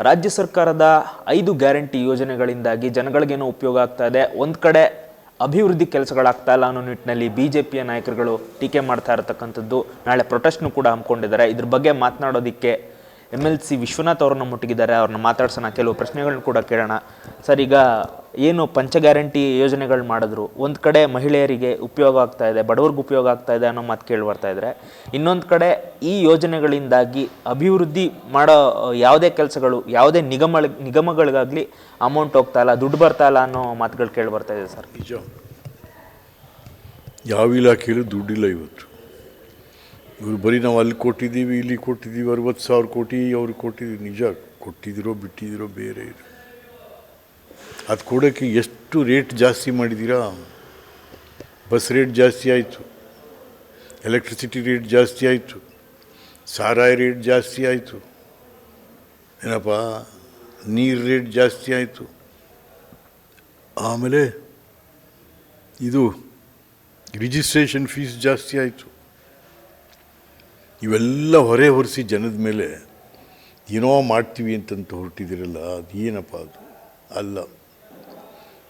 ರಾಜ್ಯ ಸರ್ಕಾರದ 5 ಗ್ಯಾರಂಟಿ ಯೋಜನೆಗಳಿಂದಾಗಿ ಜನಗಳಿಗೇನೋ ಉಪಯೋಗ ಆಗ್ತಾ ಇದೆ. ಒಂದು ಕಡೆ ಅಭಿವೃದ್ಧಿ ಕೆಲಸಗಳಾಗ್ತಾ ಇಲ್ಲ ಅನ್ನೋ ನಿಟ್ಟಿನಲ್ಲಿ ಬಿಜೆಪಿಯ ನಾಯಕರುಗಳು ಟೀಕೆ ಮಾಡ್ತಾ ಇರತಕ್ಕಂಥದ್ದು. ನಾಳೆ ಪ್ರೊಟೆಸ್ಟ್ನು ಕೂಡ ಹಮ್ಮಿಕೊಂಡಿದ್ದಾರೆ. ಇದ್ರ ಬಗ್ಗೆ ಮಾತನಾಡೋದಕ್ಕೆ MLC ವಿಶ್ವನಾಥ್ ಅವ್ರನ್ನ ಮುಟ್ಟಿಗಿದ್ದಾರೆ. ಅವ್ರನ್ನ ಮಾತಾಡ್ಸೋಣ, ಕೆಲವು ಪ್ರಶ್ನೆಗಳನ್ನ ಕೂಡ ಕೇಳೋಣ. ಸರ್, ಈಗ ಏನು ಪಂಚ ಗ್ಯಾರಂಟಿ ಯೋಜನೆಗಳು ಮಾಡಿದ್ರು, ಒಂದು ಕಡೆ ಮಹಿಳೆಯರಿಗೆ ಉಪಯೋಗ ಆಗ್ತಾ ಇದೆ, ಬಡವ್ರಿಗೆ ಉಪಯೋಗ ಆಗ್ತಾ ಇದೆ ಅನ್ನೋ ಮಾತು ಕೇಳಿ ಬರ್ತಾ ಇದ್ದಾರೆ. ಇನ್ನೊಂದು ಕಡೆ ಈ ಯೋಜನೆಗಳಿಂದಾಗಿ ಅಭಿವೃದ್ಧಿ ಮಾಡೋ ಯಾವುದೇ ಕೆಲಸಗಳು, ಯಾವುದೇ ನಿಗಮಗಳಿಗಾಗಲಿ ಅಮೌಂಟ್ ಹೋಗ್ತಾ ಇಲ್ಲ, ದುಡ್ಡು ಬರ್ತಾ ಇಲ್ಲ ಅನ್ನೋ ಮಾತುಗಳು ಕೇಳಿ ಬರ್ತಾ ಇದೆ. ಸರ್, ನಿಜ, ಯಾವ ಇಲಾಖೆಯಲ್ಲೂ ದುಡ್ಡಿಲ್ಲ ಇವತ್ತು. ಇವರು ಬರೀ ನಾವು ಅಲ್ಲಿ ಕೊಟ್ಟಿದ್ದೀವಿ, ಇಲ್ಲಿ ಕೊಟ್ಟಿದ್ದೀವಿ, 60,000 ಕೋಟಿ ಅವ್ರಿಗೆ ಕೊಟ್ಟಿದ್ದೀವಿ. ನಿಜ, ಕೊಟ್ಟಿದ್ದೀರೋ ಬಿಟ್ಟಿದ್ದೀರೋ ಬೇರೆ ಇದೆ. ಅದು ಕೊಡೋಕ್ಕೆ ಎಷ್ಟು ರೇಟ್ ಜಾಸ್ತಿ ಮಾಡಿದ್ದೀರಾ? ಬಸ್ ರೇಟ್ ಜಾಸ್ತಿ ಆಯಿತು, ಎಲೆಕ್ಟ್ರಿಸಿಟಿ ರೇಟ್ ಜಾಸ್ತಿ ಆಯಿತು, ಸಾರಾಯಿ ರೇಟ್ ಜಾಸ್ತಿ ಆಯಿತು, ಏನಪ್ಪ ನೀರು ರೇಟ್ ಜಾಸ್ತಿ ಆಯಿತು, ಆಮೇಲೆ ಇದು ರಿಜಿಸ್ಟ್ರೇಷನ್ ಫೀಸ್ ಜಾಸ್ತಿ ಆಯಿತು. ಇವೆಲ್ಲ ಹೊರಿಸಿ ಜನದ ಮೇಲೆ ಏನೋ ಮಾಡ್ತೀವಿ ಅಂತಂತ ಹೊರಟಿದ್ದೀರಲ್ಲ, ಅದು ಏನಪ್ಪ ಅದು ಅಲ್ಲ.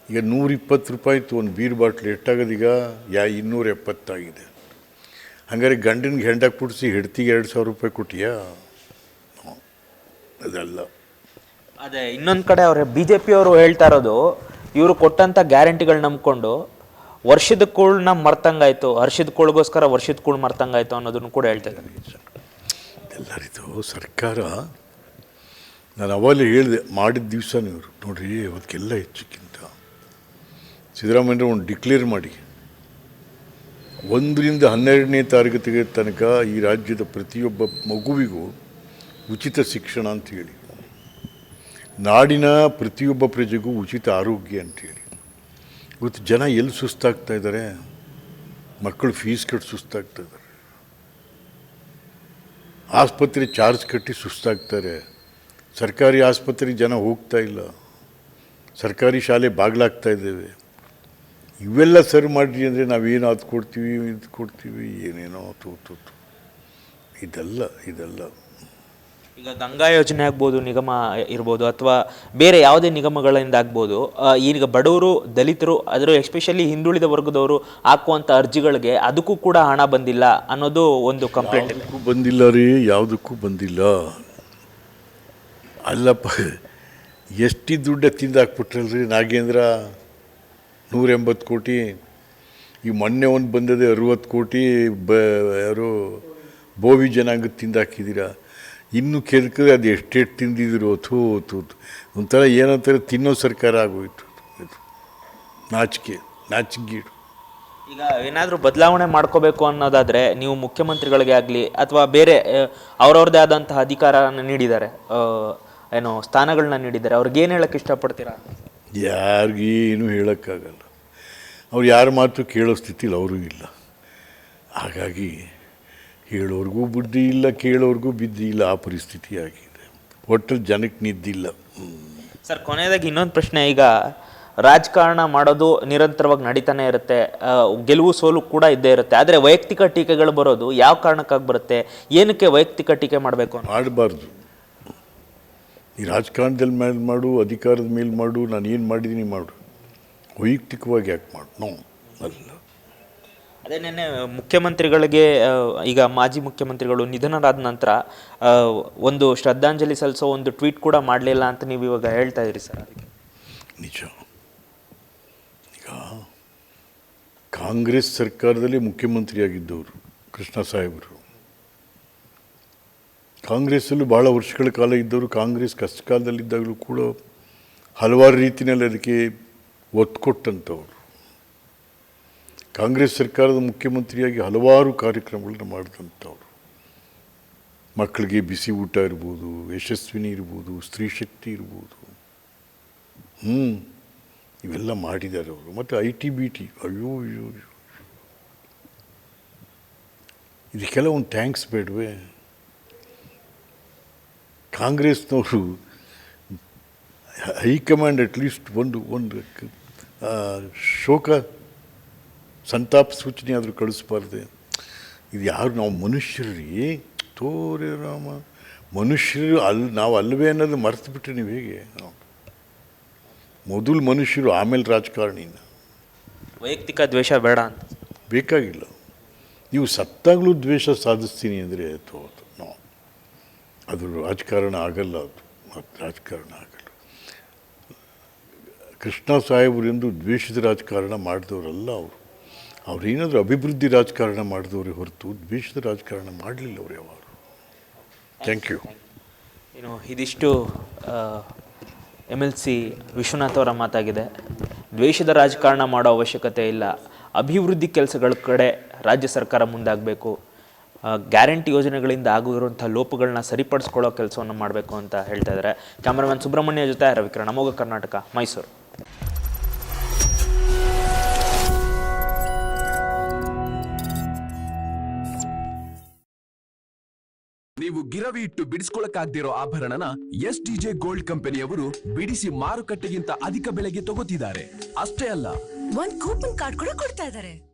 ಈಗ 120 ರೂಪಾಯಿ ಇತ್ತು ಒಂದು ಬೀರ್ ಬಾಟ್ಲ್, ಎಷ್ಟಾಗೋದೀಗ 270 ಆಗಿದೆ. ಹಾಗಾದ್ರೆ ಗಂಡನಿಗೆ ಹೆಂಡಕ್ಕೆ ಪುಡಿಸಿ ಹೆಂಡ್ತಿಗೆ 2,000 ರೂಪಾಯಿ ಕೊಟ್ಟಿಯಾ? ಅದಲ್ಲ. ಅದೇ ಇನ್ನೊಂದು ಕಡೆ ಅವ್ರ ಬಿಜೆಪಿಯವರು ಹೇಳ್ತಾ ಇರೋದು, ಇವರು ಕೊಟ್ಟಂಥ ಗ್ಯಾರಂಟಿಗಳು ನಂಬ್ಕೊಂಡು ವರ್ಷದ ಕೂಳನ್ನ ಮರ್ತಂಗಾಯ್ತು, ಹರ್ಷದ ಕೂಳಿಗೋಸ್ಕರ ವರ್ಷದ ಕೂಳು ಮರ್ತಂಗಾಯ್ತು ಅನ್ನೋದನ್ನು ಕೂಡ ಹೇಳ್ತಾ ಇದ್ದಾರೆ. ಎಲ್ಲರಿದು ಸರ್ಕಾರ, ನಾನು ಅವಾಗಲೇ ಹೇಳಿದೆ, ಮಾಡಿದ ದಿವಸ ನೀವು ನೋಡ್ರಿ, ಅವತ್ತಿಗೆಲ್ಲ ಹೆಚ್ಚಕ್ಕಿಂತ ಸಿದ್ದರಾಮಯ್ಯರು ಒಂದು ಡಿಕ್ಲೇರ್ ಮಾಡಿ 1 ರಿಂದ 12ನೇ ತರಗತಿಗೆ ತನಕ ಈ ರಾಜ್ಯದ ಪ್ರತಿಯೊಬ್ಬ ಮಗುವಿಗೂ ಉಚಿತ ಶಿಕ್ಷಣ ಅಂತೇಳಿ, ನಾಡಿನ ಪ್ರತಿಯೊಬ್ಬ ಪ್ರಜೆಗೂ ಉಚಿತ ಆರೋಗ್ಯ ಅಂತೇಳಿ. ಇವತ್ತು ಜನ ಎಲ್ಲಿ ಸುಸ್ತಾಗ್ತಾ ಇದ್ದಾರೆ? ಮಕ್ಕಳು ಫೀಸ್ ಕಟ್ಟಿ ಸುಸ್ತಾಗ್ತಾ ಇದ್ದಾರೆ, ಆಸ್ಪತ್ರೆ ಚಾರ್ಜ್ ಕಟ್ಟಿ ಸುಸ್ತಾಗ್ತಾರೆ, ಸರ್ಕಾರಿ ಆಸ್ಪತ್ರೆಗೆ ಜನ ಹೋಗ್ತಾ ಇಲ್ಲ, ಸರ್ಕಾರಿ ಶಾಲೆ ಬಾಗಿಲಾಗ್ತಾ ಇದ್ದೇವೆ. ಇವೆಲ್ಲ ಸರಿ ಮಾಡಿರಿ ಅಂದರೆ ನಾವೇನೋ ಅದು ಕೊಡ್ತೀವಿ, ಇದು ಕೊಡ್ತೀವಿ, ಏನೇನೋ ತೂತು. ಇದೆಲ್ಲ ಈಗ ಗಂಗಾ ಯೋಜನೆ ಆಗ್ಬೋದು, ನಿಗಮ ಇರ್ಬೋದು, ಅಥವಾ ಬೇರೆ ಯಾವುದೇ ನಿಗಮಗಳಿಂದ ಆಗ್ಬೋದು, ಈಗ ಬಡವರು, ದಲಿತರು, ಅದರ ಎಸ್ಪೆಷಲಿ ಹಿಂದುಳಿದ ವರ್ಗದವರು ಹಾಕುವಂಥ ಅರ್ಜಿಗಳಿಗೆ ಅದಕ್ಕೂ ಕೂಡ ಹಣ ಬಂದಿಲ್ಲ ಅನ್ನೋದು ಒಂದು ಕಂಪ್ಲೇಂಟ್. ಬಂದಿಲ್ಲ ರೀ, ಯಾವುದಕ್ಕೂ ಬಂದಿಲ್ಲ. ಅಲ್ಲಪ್ಪ, ಎಷ್ಟು ದುಡ್ಡು ತಿಂದಾಕ್ಬಿಟ್ರಲ್ರಿ ನಾಗೇಂದ್ರ, 180 ಕೋಟಿ. ಈ ಮೊನ್ನೆ ಒಂದು ಬಂದದೆ 60 ಕೋಟಿ ಯಾರು ಬೋವಿ ಜನಾಂಗ ತಿಂದಾಕಿದ್ದೀರಾ. ಇನ್ನು ಕೆದಕಿದ್ರೆ ಅದು ಎಷ್ಟೆಷ್ಟು ತಿಂದಿದ್ರು. ಒಂಥರ ಏನಂತಾರೆ, ತಿನ್ನೋ ಸರ್ಕಾರ ಆಗೋಯ್ತು. ನಾಚಿಕೆಗೀಡು. ಈಗ ಏನಾದರೂ ಬದಲಾವಣೆ ಮಾಡ್ಕೋಬೇಕು ಅನ್ನೋದಾದರೆ ನೀವು ಮುಖ್ಯಮಂತ್ರಿಗಳಿಗೆ ಆಗಲಿ ಅಥವಾ ಬೇರೆ ಅವ್ರವ್ರದ್ದೇ ಆದಂತಹ ಅಧಿಕಾರನ ನೀಡಿದ್ದಾರೆ, ಏನೋ ಸ್ಥಾನಗಳನ್ನ ನೀಡಿದ್ದಾರೆ, ಅವ್ರಿಗೇನು ಹೇಳೋಕ್ಕೆ ಇಷ್ಟಪಡ್ತೀರಾ? ಯಾರಿಗೇನು ಹೇಳೋಕ್ಕಾಗಲ್ಲ. ಅವ್ರು ಯಾರ ಮಾತು ಕೇಳೋ ಸ್ಥಿತಿಲಿ ಅವರು ಇಲ್ಲ. ಹಾಗಾಗಿ ಹೇಳೋರ್ಗೂ ಬುದ್ಧಿ ಇಲ್ಲ, ಕೇಳೋರ್ಗೂ ಬುದ್ಧಿ ಇಲ್ಲ, ಆ ಪರಿಸ್ಥಿತಿ ಆಗಿದೆ. ಒಟ್ಟು ಜನಕ್ಕೆ ನಿದ್ದಿಲ್ಲ. ಸರ್, ಕೊನೆಯದಾಗಿ ಇನ್ನೊಂದು ಪ್ರಶ್ನೆ. ಈಗ ರಾಜಕಾರಣ ಮಾಡೋದು ನಿರಂತರವಾಗಿ ನಡೀತಾನೆ ಇರುತ್ತೆ, ಗೆಲುವು ಸೋಲು ಕೂಡ ಇದ್ದೇ ಇರುತ್ತೆ. ಆದರೆ ವೈಯಕ್ತಿಕ ಟೀಕೆಗಳು ಬರೋದು ಯಾವ ಕಾರಣಕ್ಕಾಗಿ ಬರುತ್ತೆ? ಏನಕ್ಕೆ ವೈಯಕ್ತಿಕ ಟೀಕೆ ಮಾಡಬೇಕು? ಮಾಡಬಾರ್ದು. ಈ ರಾಜಕಾರಣದಲ್ಲಿ ಮೇಲೆ ಮಾಡು, ಅಧಿಕಾರದ ಮೇಲೆ ಮಾಡು, ನಾನು ಏನು ಮಾಡಿದ್ದೀನಿ ಮಾಡು, ವೈಯಕ್ತಿಕವಾಗಿ ಯಾಕೆ ಮಾಡು? ನೋ, ಅಲ್ಲ. ಅದೇ ನೆನ್ನೆ ಮುಖ್ಯಮಂತ್ರಿಗಳಿಗೆ, ಈಗ ಮಾಜಿ ಮುಖ್ಯಮಂತ್ರಿಗಳು ನಿಧನರಾದ ನಂತರ ಒಂದು ಶ್ರದ್ಧಾಂಜಲಿ ಸಲ್ಲಿಸೋ ಒಂದು ಟ್ವೀಟ್ ಕೂಡ ಮಾಡಲಿಲ್ಲ ಅಂತ ನೀವು ಇವಾಗ ಹೇಳ್ತಾ ಇದ್ರಿ ಸರ್. ನಿಜ. ಈಗ ಕಾಂಗ್ರೆಸ್ ಸರ್ಕಾರದಲ್ಲಿ ಮುಖ್ಯಮಂತ್ರಿಯಾಗಿದ್ದವರು ಕೃಷ್ಣ ಸಾಹೇಬರು, ಕಾಂಗ್ರೆಸ್ಸಲ್ಲೂ ಭಾಳ ವರ್ಷಗಳ ಕಾಲ ಇದ್ದವರು, ಕಾಂಗ್ರೆಸ್ ಕಷ್ಟ ಕಾಲದಲ್ಲಿದ್ದಾಗಲೂ ಕೂಡ ಹಲವಾರು ರೀತಿಯಲ್ಲಿ ಅದಕ್ಕೆ ಒತ್ತು ಕೊಟ್ಟಂಥವ್ರು. ಕಾಂಗ್ರೆಸ್ ಸರ್ಕಾರದ ಮುಖ್ಯಮಂತ್ರಿಯಾಗಿ ಹಲವಾರು ಕಾರ್ಯಕ್ರಮಗಳನ್ನ ಮಾಡಿದಂಥವ್ರು. ಮಕ್ಕಳಿಗೆ ಬಿಸಿ ಊಟ ಇರ್ಬೋದು, ಯಶಸ್ವಿನಿ ಇರ್ಬೋದು, ಸ್ತ್ರೀ ಶಕ್ತಿ ಇರ್ಬೋದು, ಇವೆಲ್ಲ ಮಾಡಿದ್ದಾರೆ ಅವರು. ಮತ್ತು ITBT, ಅಯ್ಯೋ, ಇದಕ್ಕೆಲ್ಲ ಒಂದು ಥ್ಯಾಂಕ್ಸ್ ಬೇಡವೇ? ಕಾಂಗ್ರೆಸ್ನವರು ಹೈಕಮಾಂಡ್ ಅಟ್ಲೀಸ್ಟ್ ಒಂದು ಶೋಕ ಸಂತಾಪ ಸೂಚನೆ ಆದರೂ ಕಳಿಸ್ಬಾರ್ದೆ? ಇದು ಯಾರು? ನಾವು ಮನುಷ್ಯರಿ, ತೋರೆ ರಾಮ, ಮನುಷ್ಯರು ನಾವು ಅಲ್ಲವೇ ಅನ್ನೋದು ಮರೆತು ಬಿಟ್ಟರೆ ನೀವು ಹೇಗೆ? ಮೊದಲು ಮನುಷ್ಯರು, ಆಮೇಲೆ ರಾಜಕಾರಣಿನ. ವೈಯಕ್ತಿಕ ದ್ವೇಷ ಬೇಡ ಅಂತ ಬೇಕಾಗಿಲ್ಲ. ನೀವು ಸತ್ತಾಗಲೂ ದ್ವೇಷ ಸಾಧಿಸ್ತೀನಿ ಅಂದರೆ ಅದು ರಾಜಕಾರಣ ಆಗಲ್ಲ. ಅದು ರಾಜಕಾರಣ ಆಗಲ್ಲ. ಕೃಷ್ಣ ಸಾಹೇಬರು ಎಂದು ದ್ವೇಷದ ರಾಜಕಾರಣ ಮಾಡಿದವರಲ್ಲ ಅವರು. ಅವ್ರೇನಾದರೂ ಅಭಿವೃದ್ಧಿ ರಾಜಕಾರಣ ಮಾಡಿದವ್ರೆ ಹೊರತು ದ್ವೇಷದ ರಾಜಕಾರಣ ಮಾಡಲಿಲ್ಲ ಅವರು ಯಾವಾಗ. Thank you. ಇದಿಷ್ಟು MLC ವಿಶ್ವನಾಥ್ ಅವರ ಮಾತಾಗಿದೆ. ದ್ವೇಷದ ರಾಜಕಾರಣ ಮಾಡೋ ಅವಶ್ಯಕತೆ ಇಲ್ಲ, ಅಭಿವೃದ್ಧಿ ಕೆಲಸಗಳ ಕಡೆ ರಾಜ್ಯ ಸರ್ಕಾರ ಮುಂದಾಗಬೇಕು, ಗ್ಯಾರಂಟಿ ಯೋಜನೆಗಳಿಂದ ಆಗಿರುವಂಥ ಲೋಪಗಳನ್ನ ಸರಿಪಡಿಸ್ಕೊಳ್ಳೋ ಕೆಲಸವನ್ನು ಮಾಡಬೇಕು ಅಂತ ಹೇಳ್ತಾ ಇದ್ದಾರೆ. ಕ್ಯಾಮರಾಮನ್ ಸುಬ್ರಹ್ಮಣ್ಯ ಜೊತೆ ರವಿಕಿರಣ್, ಅಮೋಘ ಕರ್ನಾಟಕ, ಮೈಸೂರು. ನೀವು ಗಿರವಿ ಇಟ್ಟು ಬಿಡಿಸ್ಕೊಳಕ್ಕಾಗ್ದಿರೋ ಆಭರಣನ SDJ ಗೋಲ್ಡ್ ಕಂಪನಿಯವರು ಬಿಡಿಸಿ ಮಾರುಕಟ್ಟೆಗಿಂತ ಅಧಿಕ ಬೆಲೆಗೆ ತಗೋತಿದ್ದಾರೆ. ಅಷ್ಟೇ ಅಲ್ಲ, ಒಂದ್ ಕೂಪನ್ ಕಾರ್ಡ್ ಕೂಡ ಕೊಡ್ತಾ ಇದ್ದಾರೆ.